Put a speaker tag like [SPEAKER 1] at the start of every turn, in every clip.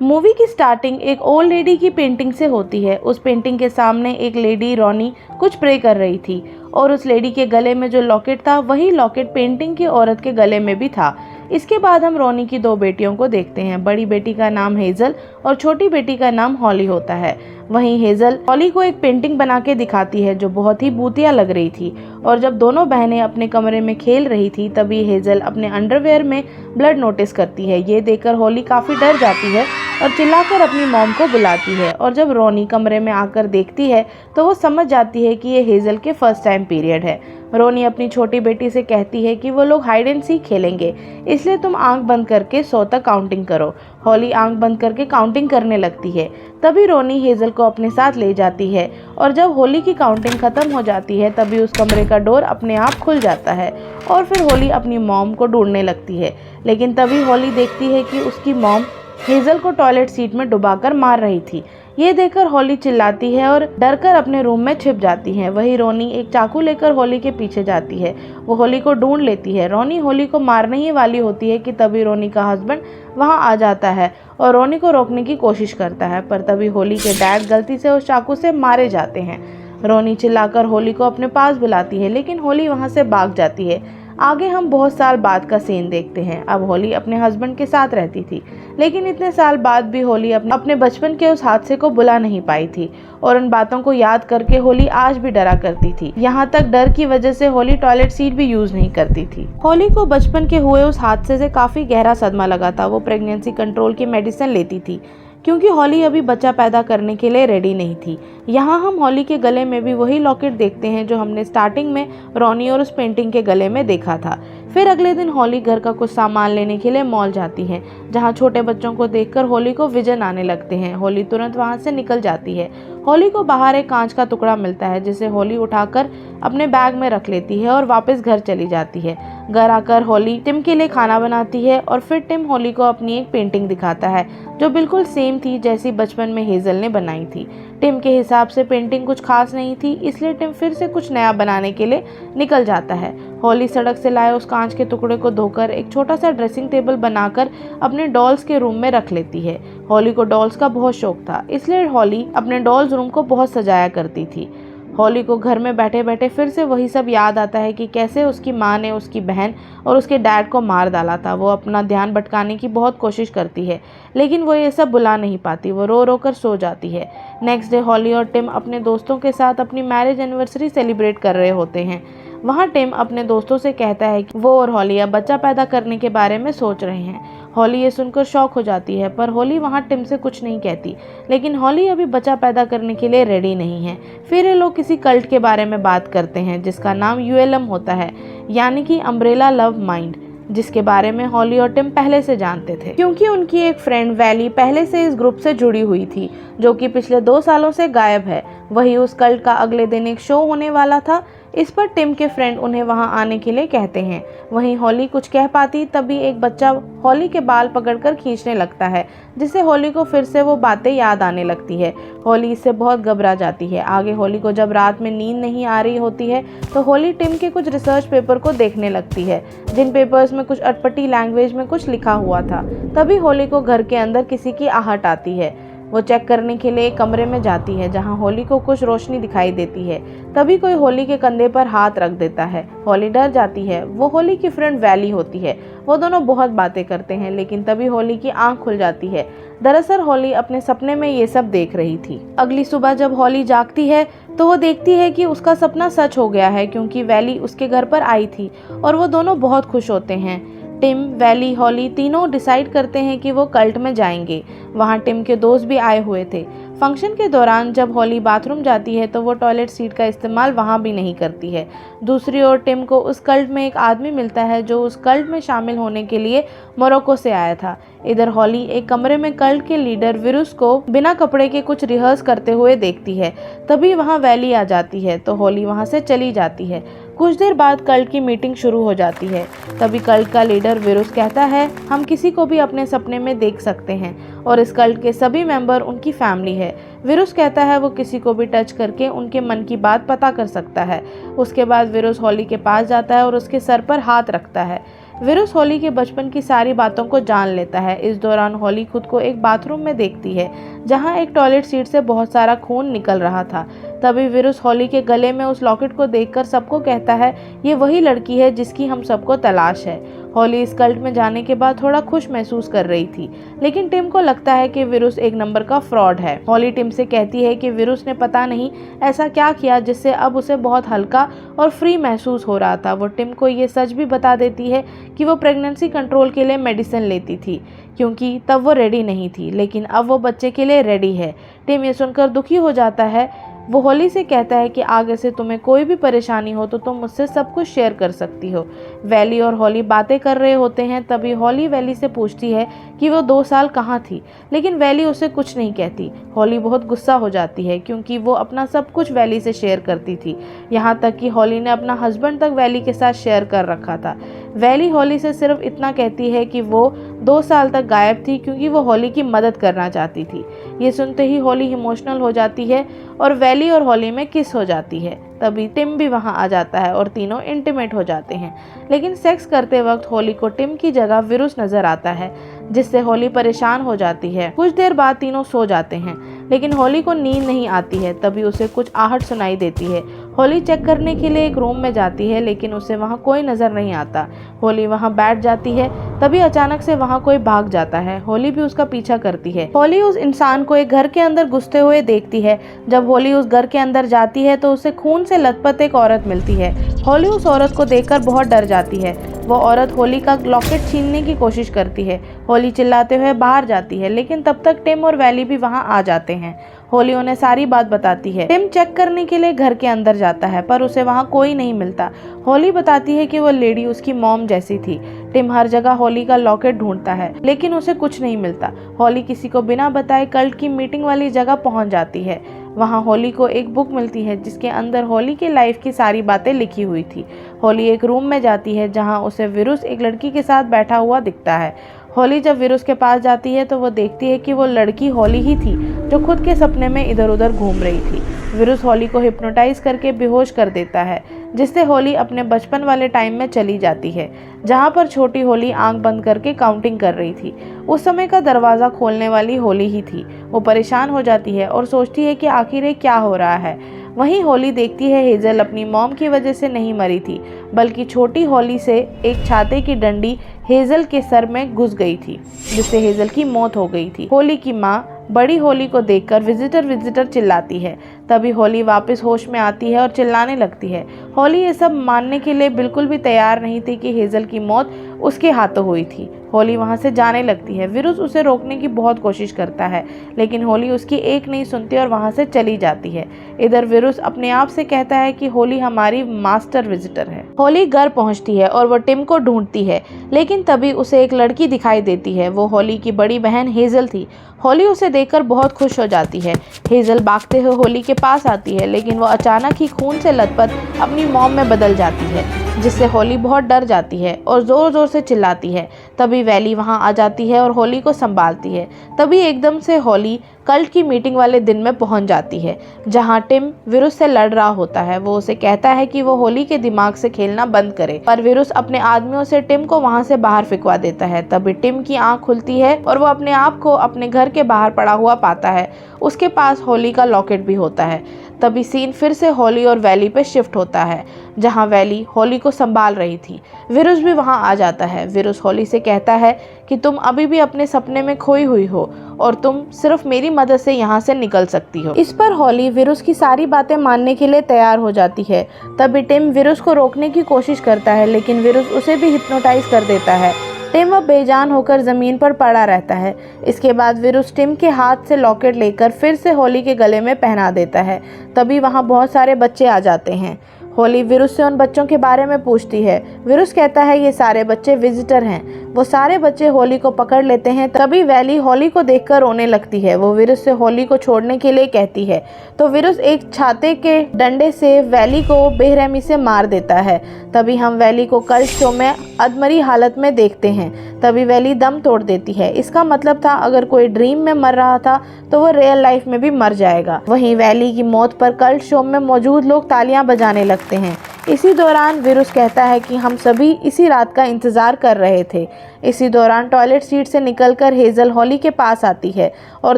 [SPEAKER 1] Movie की starting एक old lady की पेंटिंग से होती है। उस पेंटिंग के सामने एक लेडी रोनी कुछ प्रे कर रही थी और उस लेडी के गले में जो लॉकेट था वही लॉकेट पेंटिंग की औरत के गले में भी था। इसके बाद हम रोनी की 2 बेटियों को देखते हैं। बड़ी बेटी का नाम हेजल और छोटी बेटी का नाम हॉली होता है। वहीं हेजल हॉली को एक पेंटिंग बना के दिखाती है जो बहुत ही भूतिया लग रही थी, और जब दोनों बहनें अपने कमरे में खेल रही थी तभी हेजल अपने अंडरवेयर में ब्लड नोटिस करती है। ये देखकर हॉली काफ़ी डर जाती है और चिल्लाकर अपनी मॉम को बुलाती है, और जब रोनी कमरे में आकर देखती है तो वो समझ जाती है कि ये हेजल के फर्स्ट टाइम पीरियड है। रोनी अपनी छोटी बेटी से कहती है कि वो लोग हाइड एंड सीक खेलेंगे, इसलिए तुम आंख बंद करके 100 तक काउंटिंग करो। हॉली आंख बंद करके काउंटिंग करने लगती है। तभी रोनी हेजल को अपने साथ ले जाती है, और जब हॉली की काउंटिंग खत्म हो जाती है तभी उस कमरे का डोर अपने आप खुल जाता है और फिर हॉली अपनी मॉम को ढूंढने लगती है। लेकिन तभी हॉली देखती है कि उसकी मॉम हेजल को टॉयलेट सीट में डुबाकर मार रही थी। ये देखकर हॉली चिल्लाती है और डरकर अपने रूम में छिप जाती है। वही रोनी एक चाकू लेकर हॉली के पीछे जाती है। वो हॉली को ढूंढ लेती है। रोनी हॉली को मारने ही वाली होती है कि तभी रोनी का हस्बैंड वहां आ जाता है और रोनी को रोकने की कोशिश करता है, पर तभी हॉली के डैड गलती से उस चाकू से मारे जाते हैं। रोनी चिल्लाकर हॉली को अपने पास बुलाती है, लेकिन हॉली वहां से भाग जाती है। आगे हम बहुत साल बाद का सीन देखते हैं। अब हॉली अपने हस्बैंड के साथ रहती थी, लेकिन इतने साल बाद भी हॉली अपने बचपन के उस हादसे को भुला नहीं पाई थी, और उन बातों को याद करके हॉली आज भी डरा करती थी। यहाँ तक डर की वजह से हॉली टॉयलेट सीट भी यूज नहीं करती थी। हॉली को बचपन के हुए उस हादसे से काफी गहरा सदमा लगा था। वो प्रेगनेंसी कंट्रोल की मेडिसिन लेती थी क्योंकि हॉली अभी बच्चा पैदा करने के लिए रेडी नहीं थी। यहाँ हम हॉली के गले में भी वही लॉकेट देखते हैं जो हमने स्टार्टिंग में रोनी और उस पेंटिंग के गले में देखा था। फिर अगले दिन हॉली घर का कुछ सामान लेने के लिए मॉल जाती है, जहाँ छोटे बच्चों को देखकर हॉली को विजन आने लगते हैं। हॉली तुरंत वहाँ से निकल जाती है। हॉली को बाहर एक कांच का टुकड़ा मिलता है जिसे हॉली उठाकर अपने बैग में रख लेती है और वापस घर चली जाती है। घर आकर हॉली टिम के लिए खाना बनाती है और फिर टिम हॉली को अपनी एक पेंटिंग दिखाता है जो बिल्कुल सेम थी जैसी बचपन में हेजल ने बनाई थी। टिम के हिसाब से पेंटिंग कुछ खास नहीं थी, इसलिए टिम फिर से कुछ नया बनाने के लिए निकल जाता है। हॉली सड़क से लाए उस कांच के टुकड़े को धोकर एक छोटा सा ड्रेसिंग टेबल बनाकर अपने डॉल्स के रूम में रख लेती है। हॉली को डॉल्स का बहुत शौक था, इसलिए हॉली अपने डॉल्स रूम को बहुत सजाया करती थी। हॉली को घर में बैठे बैठे फिर से वही सब याद आता है कि कैसे उसकी माँ ने उसकी बहन और उसके डैड को मार डाला था। वो अपना ध्यान भटकाने की बहुत कोशिश करती है, लेकिन वो ये सब भुला नहीं पाती। वो रो रो कर सो जाती है। नेक्स्ट डे हॉली और टिम अपने दोस्तों के साथ अपनी मैरिज एनिवर्सरी सेलिब्रेट कर रहे होते हैं। वहाँ टिम अपने दोस्तों से कहता है कि वो और हॉली अब बच्चा पैदा करने के बारे में सोच रहे हैं। हॉली ये सुनकर शॉक हो जाती है, पर हॉली वहाँ टिम से कुछ नहीं कहती। लेकिन हॉली अभी बच्चा पैदा करने के लिए रेडी नहीं है। फिर ये लोग किसी कल्ट के बारे में बात करते हैं जिसका नाम ULM होता है, यानी कि अम्ब्रेला लव माइंड, जिसके बारे में हॉली और टिम पहले से जानते थे क्योंकि उनकी एक फ्रेंड वैली पहले से इस ग्रुप से जुड़ी हुई थी जो कि पिछले 2 सालों से गायब है। वही उस कल्ट का अगले दिन एक शो होने वाला था। इस पर टिम के फ्रेंड उन्हें वहां आने के लिए कहते हैं। वहीं हॉली कुछ कह पाती तभी एक बच्चा हॉली के बाल पकड़कर खींचने लगता है, जिससे हॉली को फिर से वो बातें याद आने लगती है। हॉली इससे बहुत घबरा जाती है। आगे हॉली को जब रात में नींद नहीं आ रही होती है तो हॉली टिम के कुछ रिसर्च पेपर को देखने लगती है, जिन पेपर्स में कुछ अटपटी लैंग्वेज में कुछ लिखा हुआ था। तभी हॉली को घर के अंदर किसी की आहट आती है। वो चेक करने के लिए एक कमरे में जाती है जहां हॉली को कुछ रोशनी दिखाई देती है। तभी कोई हॉली के कंधे पर हाथ रख देता है। हॉली डर जाती है। वो हॉली की फ्रेंड वैली होती है। वो दोनों बहुत बातें करते हैं, लेकिन तभी हॉली की आंख खुल जाती है। दरअसल हॉली अपने सपने में ये सब देख रही थी। अगली सुबह जब हॉली जागती है तो वो देखती है कि उसका सपना सच हो गया है, क्योंकि वैली उसके घर पर आई थी और वो दोनों बहुत खुश होते हैं। टिम, वैली, हॉली तीनों डिसाइड करते हैं कि वो कल्ट में जाएंगे। वहाँ टिम के दोस्त भी आए हुए थे। फंक्शन के दौरान जब हॉली बाथरूम जाती है तो वो टॉयलेट सीट का इस्तेमाल वहाँ भी नहीं करती है। दूसरी ओर टिम को उस कल्ट में एक आदमी मिलता है जो उस कल्ट में शामिल होने के लिए मोरक्को से आया था। इधर हॉली एक कमरे में कल्ट के लीडर विरुस को बिना कपड़े के कुछ रिहर्स करते हुए देखती है। तभी वहाँ वैली आ जाती है तो हॉली वहाँ से चली जाती है। कुछ देर बाद कल्ट की मीटिंग शुरू हो जाती है। तभी कल्ट का लीडर विरुस कहता है, हम किसी को भी अपने सपने में देख सकते हैं और इस कल्ट के सभी मेंबर उनकी फैमिली है। विरुस कहता है वो किसी को भी टच करके उनके मन की बात पता कर सकता है। उसके बाद विरुस हॉली के पास जाता है और उसके सर पर हाथ रखता है। विरुस होली के बचपन की सारी बातों को जान लेता है। इस दौरान होली खुद को एक बाथरूम में देखती है जहां एक टॉयलेट सीट से बहुत सारा खून निकल रहा था। तभी विरुस होली के गले में उस लॉकेट को देखकर सबको कहता है, ये वही लड़की है जिसकी हम सबको तलाश है। होली इस कल्ट में जाने के बाद थोड़ा खुश महसूस कर रही थी, लेकिन टिम को लगता है कि विरुस एक नंबर का फ्रॉड है। होली टिम से कहती है कि विरुस ने पता नहीं ऐसा क्या किया जिससे अब उसे बहुत हल्का और फ्री महसूस हो रहा था। वो टिम को ये सच भी बता देती है कि वो प्रेगनेंसी कंट्रोल के लिए मेडिसिन लेती थी, क्योंकि तब वो रेडी नहीं थी, लेकिन अब वो बच्चे के लिए रेडी है। टिम ये सुनकर दुखी हो जाता है। वो होली से कहता है कि आगे से तुम्हें कोई भी परेशानी हो तो तुम मुझसे सब कुछ शेयर कर सकती हो। वैली और होली बातें कर रहे होते हैं, तभी होली वैली से पूछती है कि वो 2 साल कहाँ थी, लेकिन वैली उसे कुछ नहीं कहती। होली बहुत गुस्सा हो जाती है क्योंकि वो अपना सब कुछ वैली से शेयर करती थी, यहाँ तक कि होली ने अपना हस्बैंड तक वैली के साथ शेयर कर रखा था। वैली होली से सिर्फ इतना कहती है कि वो 2 साल तक गायब थी क्योंकि वो होली की मदद करना चाहती थी। ये सुनते ही होली इमोशनल हो जाती है और वैली और होली में किस हो जाती है। तभी टिम भी वहां आ जाता है और तीनों इंटीमेट हो जाते हैं, लेकिन सेक्स करते वक्त होली को टिम की जगह विरुस नजर आता है, जिससे होली परेशान हो जाती है। कुछ देर बाद तीनों सो जाते हैं, लेकिन होली को नींद नहीं आती है। तभी उसे कुछ आहट सुनाई देती है। होली चेक करने के लिए एक रूम में जाती है, लेकिन उसे वहां कोई नजर नहीं आता। होली वहां बैठ जाती है, तभी अचानक से वहां कोई भाग जाता है। होली भी उसका पीछा करती है। होली उस इंसान को एक घर के अंदर घुसते हुए देखती है। जब होली उस घर के अंदर जाती है तो उसे खून से लथपथ एक औरत मिलती है। होली उस औरत को देखकर बहुत डर जाती है। वो औरत होली का लॉकेट छीनने की कोशिश करती है। होली चिल्लाते हुए बाहर जाती है, लेकिन तब तक टिम और वैली भी वहां आ जाते हैं। होली उन्हें सारी बात बताती है। टिम चेक करने के लिए घर के अंदर जाता है, पर उसे वहां कोई नहीं मिलता। होली बताती है कि वो लेडी उसकी मॉम जैसी थी। टिम हर जगह होली का लॉकेट ढूंढता है, लेकिन उसे कुछ नहीं मिलता। होली किसी को बिना बताए कल्ट की मीटिंग वाली जगह पहुंच जाती है। वहां होली को एक बुक मिलती है जिसके अंदर होली की लाइफ की सारी बातें लिखी हुई थी। होली एक रूम में जाती है जहां उसे विरुस एक लड़की के साथ बैठा हुआ दिखता है। होली जब विरुस के पास जाती है तो वो देखती है कि वो लड़की होली ही थी जो खुद के सपने में इधर उधर घूम रही थी। विरुस होली को हिप्नोटाइज करके बेहोश कर देता है, जिससे होली अपने बचपन वाले टाइम में चली जाती है, जहां पर छोटी होली आंख बंद करके काउंटिंग कर रही थी। उस समय का दरवाज़ा खोलने वाली होली ही थी। वो परेशान हो जाती है और सोचती है कि आखिर ये क्या हो रहा है। वहीं होली देखती है हेजल अपनी मॉम की वजह से नहीं मरी थी, बल्कि छोटी होली से एक छाते की डंडी हेजल के सर में घुस गई थी, जिससे हेजल की मौत हो गई थी। होली की माँ बड़ी होली को देखकर विजिटर विजिटर चिल्लाती है। तभी होली वापस होश में आती है और चिल्लाने लगती है। होली ये सब मानने के लिए बिल्कुल भी तैयार नहीं थी कि हेजल की मौत उसके हाथों हुई थी। होली वहां से जाने लगती है। विरुस उसे रोकने की बहुत कोशिश करता है, लेकिन होली उसकी एक नहीं सुनती और वहां से चली जाती है। इधर विरुस अपने आप से कहता है कि होली हमारी मास्टर विजिटर है। होली घर पहुंचती है और वो टिम को ढूंढती है, लेकिन तभी उसे एक लड़की दिखाई देती है। वो होली की बड़ी बहन हेजल थी। होली उसे देखकर बहुत खुश हो जाती है। हेजल भागते हुए होली के पास आती है, लेकिन वो अचानक ही खून से लथपथ अपनी मॉम में बदल जाती है, जिससे होली बहुत डर जाती है और ज़ोर ज़ोर से चिल्लाती है। तभी वैली वहां आ जाती है और होली को संभालती है। तभी एकदम से होली कल्ट की मीटिंग वाले दिन में पहुंच जाती है, जहां टिम विरुस से लड़ रहा होता है। वो उसे कहता है कि वो होली के दिमाग से खेलना बंद करे, पर विरुस अपने आदमियों से टिम को वहां से बाहर फिकवा देता है। तभी टिम की आंख खुलती है और वो अपने आप को अपने घर के बाहर पड़ा हुआ पाता है। उसके पास होली का लॉकेट भी होता है। तभी सीन फिर से होली और वैली पे शिफ्ट होता है, जहां वैली होली को संभाल रही थी। विरुस भी वहां आ जाता है। विरुस होली से कहता है कि तुम अभी भी अपने सपने में खोई हुई हो और तुम सिर्फ मेरी मदद से यहाँ से निकल सकती हो। इस पर होली विरुस की सारी बातें मानने के लिए तैयार हो जाती है। तभी टिम विरुस को रोकने की कोशिश करता है, लेकिन विरुस उसे भी हिप्नोटाइज कर देता है। टिम अब बेजान होकर ज़मीन पर पड़ा रहता है। इसके बाद विरुस टिम के हाथ से लॉकेट लेकर फिर से होली के गले में पहना देता है। तभी वहाँ बहुत सारे बच्चे आ जाते हैं। होली विरुस से उन बच्चों के बारे में पूछती है। विरुस कहता है ये सारे बच्चे विजिटर हैं। वो सारे बच्चे होली को पकड़ लेते हैं। तभी वैली होली को देखकर रोने लगती है। वो विरुस से होली को छोड़ने के लिए कहती है, तो विरुस एक छाते के डंडे से वैली को बेरहमी से मार देता है। तभी हम वैली को कल्ट शो में अधमरी हालत में देखते हैं। तभी वैली दम तोड़ देती है। इसका मतलब था अगर कोई ड्रीम में मर रहा था तो वो रियल लाइफ में भी मर जाएगा। वहीं वैली की मौत पर कल्ट शो में मौजूद लोग तालियां बजाने लगते हैं। इसी दौरान विरुस कहता है कि हम सभी इसी रात का इंतज़ार कर रहे थे। इसी दौरान टॉयलेट सीट से निकलकर हेज़ल हॉली के पास आती है और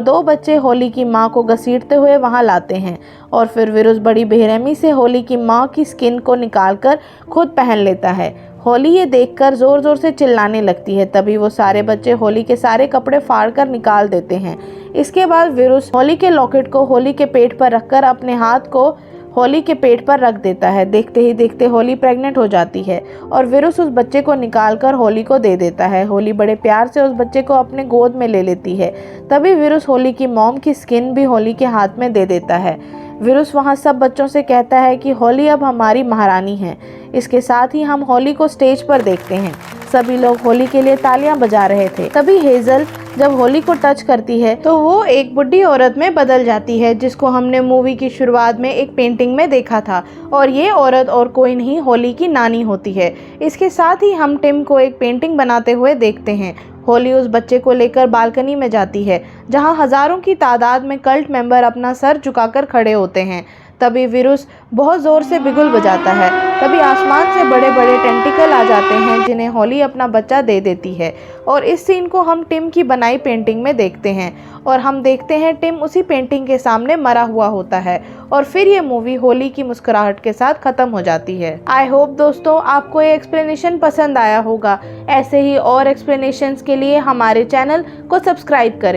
[SPEAKER 1] 2 बच्चे हॉली की मां को घसीटते हुए वहां लाते हैं और फिर विरुस बड़ी बेरहमी से हॉली की मां की स्किन को निकालकर खुद पहन लेता है। हॉली ये देखकर ज़ोर ज़ोर से चिल्लाने लगती है। तभी वो सारे बच्चे हॉली के सारे कपड़े फाड़कर निकाल देते हैं। इसके बाद विरुस हॉली के लॉकेट को हॉली के पेट पर रखकर अपने हाथ को हॉली के पेट पर रख देता है। देखते ही देखते हॉली प्रेग्नेंट हो जाती है और विरुस उस बच्चे को निकालकर हॉली को दे देता है। हॉली बड़े प्यार से उस बच्चे को अपने गोद में ले लेती है। तभी विरुस हॉली की मॉम की स्किन भी हॉली के हाथ में दे देता है। विरुस वहाँ सब बच्चों से कहता है कि हॉली अब हमारी महारानी है। इसके साथ ही हम हॉली को स्टेज पर देखते हैं। सभी लोग हॉली के लिए तालियां बजा रहे थे। तभी हेज़ल जब हॉली को टच करती है तो वो एक बुढ़ी औरत में बदल जाती है, जिसको हमने मूवी की शुरुआत में एक पेंटिंग में देखा था। और ये औरत और कोई नहीं हॉली की नानी होती है। इसके साथ ही हम टिम को एक पेंटिंग बनाते हुए देखते हैं। हॉली उस बच्चे को लेकर बालकनी में जाती है, जहां हजारों की तादाद में कल्ट मेंबर अपना सर झुकाकर खड़े होते हैं। तभी विरुस बहुत ज़ोर से बिगुल बजाता है। तभी आसमान से बड़े बड़े टेंटिकल आ जाते हैं, जिन्हें हॉली अपना बच्चा दे देती है। और इस सीन को हम टिम की बनाई पेंटिंग में देखते हैं और हम देखते हैं टिम उसी पेंटिंग के सामने मरा हुआ होता है। और फिर ये मूवी हॉली की मुस्कुराहट के साथ ख़त्म हो जाती है। आई होप दोस्तों आपको ये एक्सप्लेनेशन पसंद आया होगा। ऐसे ही और एक्सप्लेनेशंस के लिए हमारे चैनल को सब्सक्राइब करें।